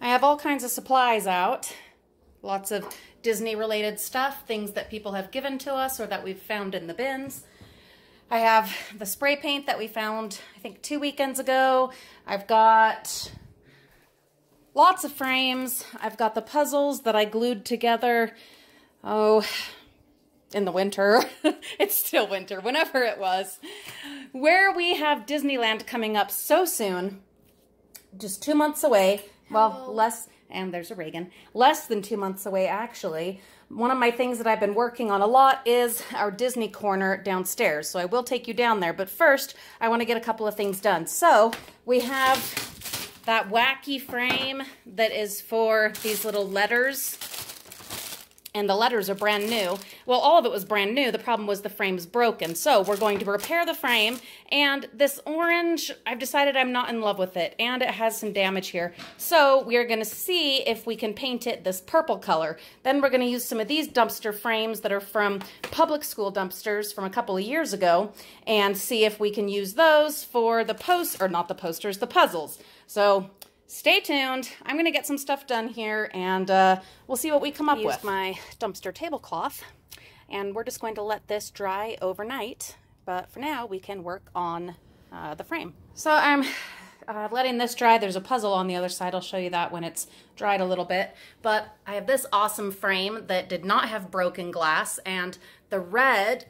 I have all kinds of supplies out. Lots of Disney related stuff, things that people have given to us or that we've found in the bins. I have the spray paint that we found, I think 2 weekends ago. I've got lots of frames. I've got the puzzles that I glued together, in the winter. It's still winter, whenever it was. Where we have Disneyland coming up so soon, just 2 months away. Well, less, and there's a Reagan. Less than 2 months away, actually. One of my things that I've been working on a lot is our Disney corner downstairs. So I will take you down there. But first, I want to get a couple of things done. So we have that wacky frame that is for these little letters. And the letters are brand new. Well, all of it was brand new. The problem was the frame's broken. So we're going to repair the frame. And this orange, I've decided I'm not in love with it. And it has some damage here. So we're going to see if we can paint it this purple color. Then we're going to use some of these dumpster frames that are from public school dumpsters from a couple of years ago. And see if we can use those for the the puzzles. So stay tuned. I'm going to get some stuff done here, and we'll see what we come up with. I used my dumpster tablecloth, and we're just going to let this dry overnight. But for now, we can work on the frame. So I'm letting this dry. There's a puzzle on the other side. I'll show you that when it's dried a little bit. But I have this awesome frame that did not have broken glass, and the red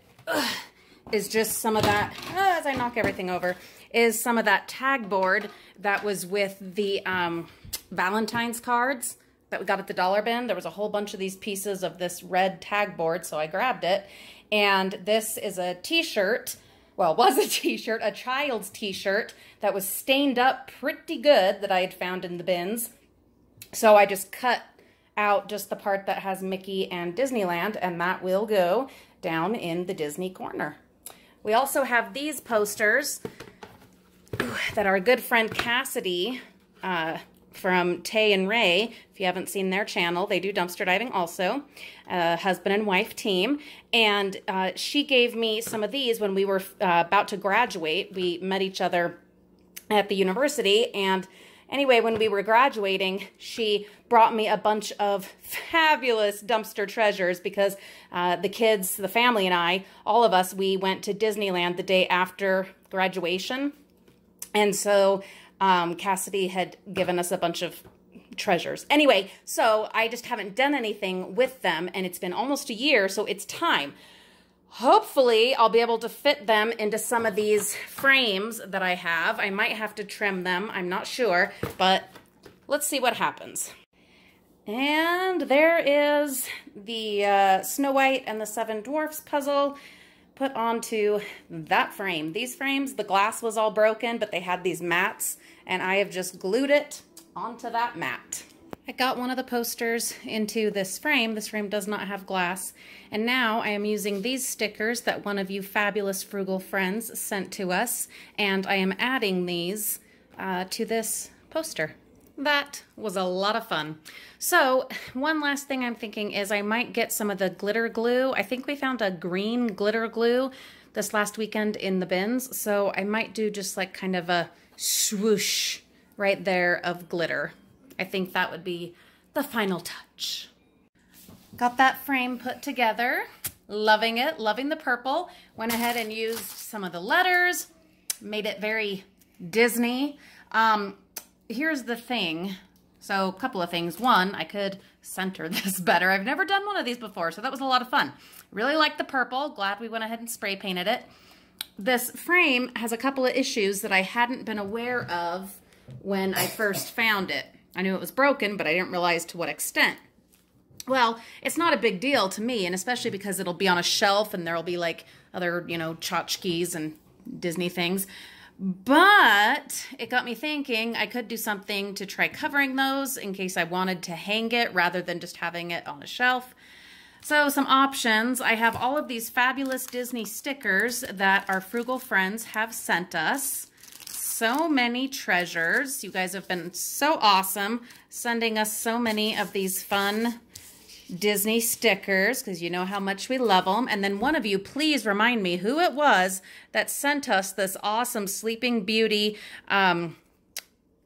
is just some of that, as I knock everything over, is some of that tag board that was with the Valentine's cards that we got at the dollar bin. There was a whole bunch of these pieces of this red tag board, so I grabbed it. And this is a t-shirt, well, it was a t-shirt, a child's t-shirt that was stained up pretty good that I had found in the bins. So I just cut out just the part that has Mickey and Disneyland, and that will go down in the Disney corner. We also have these posters that our good friend Cassidy from Tay and Ray, if you haven't seen their channel, they do dumpster diving also, husband and wife team, and she gave me some of these when we were about to graduate. We met each other at the university, and anyway, when we were graduating, she brought me a bunch of fabulous dumpster treasures because the kids, the family and I, all of us, we went to Disneyland the day after graduation. And so Cassidy had given us a bunch of treasures. Anyway, so I just haven't done anything with them, and it's been almost a year, so it's time. Hopefully, I'll be able to fit them into some of these frames that I have. I might have to trim them, I'm not sure, but let's see what happens. And there is the Snow White and the Seven Dwarfs puzzle put onto that frame. These frames, the glass was all broken, but they had these mats, and I have just glued it onto that mat. I got one of the posters into this frame. This frame does not have glass, and now I am using these stickers that one of you fabulous frugal friends sent to us, and I am adding these to this poster. That was a lot of fun. So one last thing I'm thinking is I might get some of the glitter glue. I think we found a green glitter glue this last weekend in the bins. So I might do just like kind of a swoosh right there of glitter. I think that would be the final touch. Got that frame put together. Loving it, loving the purple. Went ahead and used some of the letters, made it very Disney. Here's the thing. So a couple of things. One, I could center this better. I've never done one of these before, so that was a lot of fun. Really like the purple. Glad we went ahead and spray painted it. This frame has a couple of issues that I hadn't been aware of when I first found it. I knew it was broken, but I didn't realize to what extent. Well, it's not a big deal to me, and especially because it'll be on a shelf and there'll be like other, you know, tchotchkes and Disney things. But it got me thinking I could do something to try covering those in case I wanted to hang it rather than just having it on a shelf. So some options. I have all of these fabulous Disney stickers that our frugal friends have sent us. So many treasures. You guys have been so awesome sending us so many of these fun Disney stickers because you know how much we love them. And then one of you, please remind me who it was that sent us this awesome Sleeping Beauty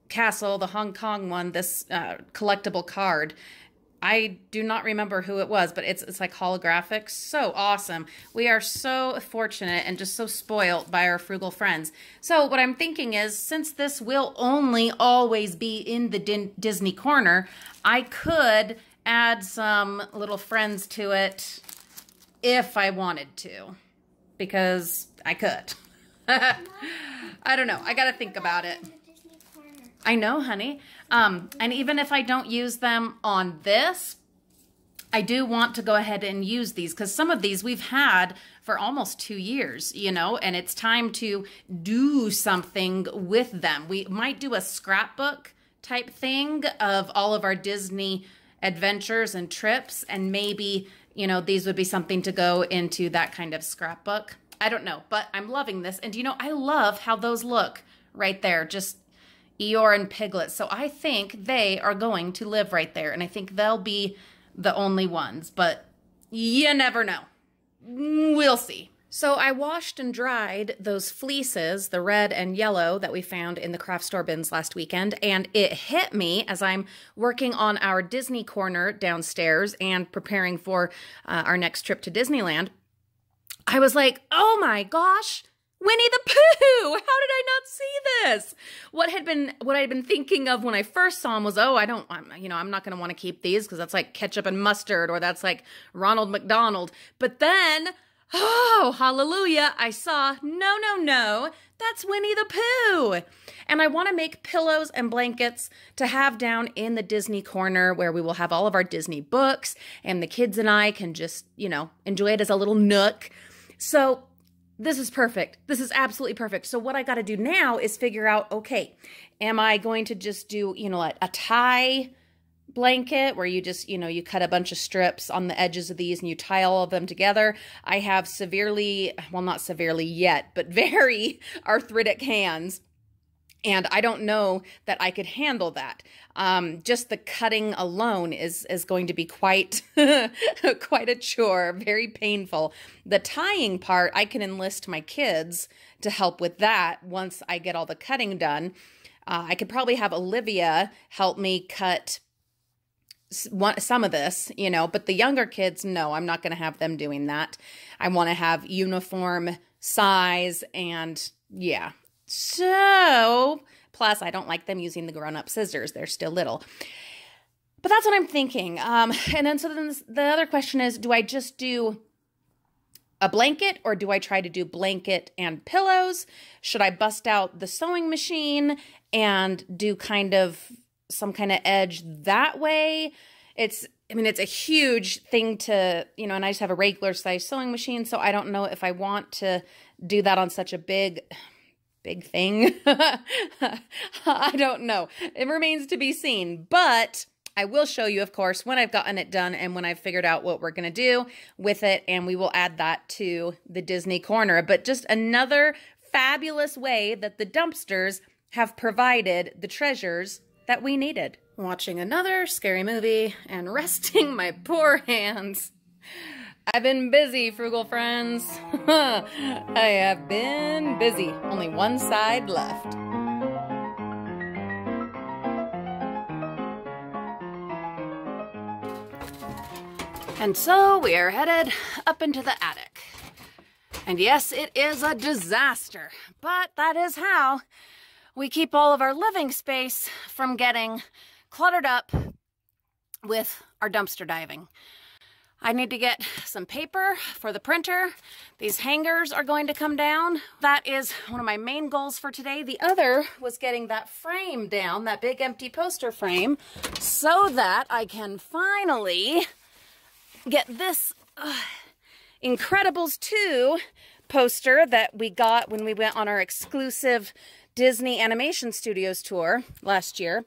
castle, the Hong Kong one, this collectible card. I do not remember who it was, but it's like holographic. So awesome. We are so fortunate and just so spoiled by our frugal friends. So what I'm thinking is, since this will only always be in the Disney corner, I could add some little friends to it if I wanted to, because I could. I don't know. I got to think about it. I know, honey. And even if I don't use them on this, I do want to go ahead and use these, because some of these we've had for almost 2 years, you know, and it's time to do something with them. We might do a scrapbook type thing of all of our Disney adventures and trips, and maybe, you know, these would be something to go into that kind of scrapbook. I don't know, but I'm loving this. And you know, I love how those look right there, just Eeyore and Piglet. So I think they are going to live right there, and I think they'll be the only ones, but you never know. We'll see. So I washed and dried those fleeces, the red and yellow that we found in the craft store bins last weekend, and it hit me as I'm working on our Disney corner downstairs and preparing for our next trip to Disneyland. I was like, oh my gosh, Winnie the Pooh! How did I not see this? What I had been thinking of when I first saw him was, oh, I'm not going to want to keep these because that's like ketchup and mustard, or that's like Ronald McDonald. But then, oh, hallelujah, I saw, no, that's Winnie the Pooh. And I want to make pillows and blankets to have down in the Disney corner, where we will have all of our Disney books, and the kids and I can just, you know, enjoy it as a little nook. So this is perfect. This is absolutely perfect. So what I got to do now is figure out, okay, am I going to just do, you know, a tie blanket where you just, you know, you cut a bunch of strips on the edges of these and you tie all of them together? I have severely, well, not severely yet, but very arthritic hands. And I don't know that I could handle that. Just the cutting alone is going to be quite, quite a chore, very painful. The tying part, I can enlist my kids to help with that once I get all the cutting done. I could probably have Olivia help me cut some of this, you know, but the younger kids, no, I'm not going to have them doing that. I want to have uniform size, and yeah. So, plus I don't like them using the grown-up scissors. They're still little. But that's what I'm thinking. And then the other question is, do I just do a blanket, or do I try to do blanket and pillows? Should I bust out the sewing machine and do kind of some kind of edge that way? I mean, it's a huge thing to, you know, and I just have a regular size sewing machine, so I don't know if I want to do that on such a big thing. I don't know. It remains to be seen, but I will show you, of course, when I've gotten it done and when I've figured out what we're going to do with it, and we will add that to the Disney corner. But just another fabulous way that the dumpsters have provided the treasures that we needed. Watching another scary movie and resting my poor hands. I've been busy, frugal friends. I have been busy. Only one side left. And so we are headed up into the attic. And yes, it is a disaster, but that is how we keep all of our living space from getting cluttered up with our dumpster diving. I need to get some paper for the printer. These hangers are going to come down. That is one of my main goals for today. The other was getting that frame down, that big empty poster frame, so that I can finally get this Incredibles 2 poster that we got when we went on our exclusive Disney Animation Studios tour last year.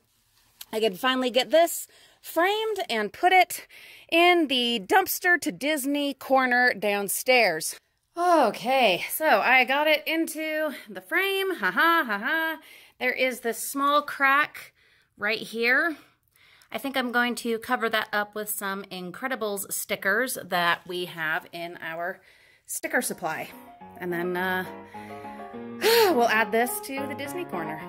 I can finally get this framed and put it in the dumpster to Disney corner downstairs. Okay, so I got it into the frame. There is this small crack right here. I think I'm going to cover that up with some Incredibles stickers that we have in our sticker supply. And then we'll add this to the Disney corner.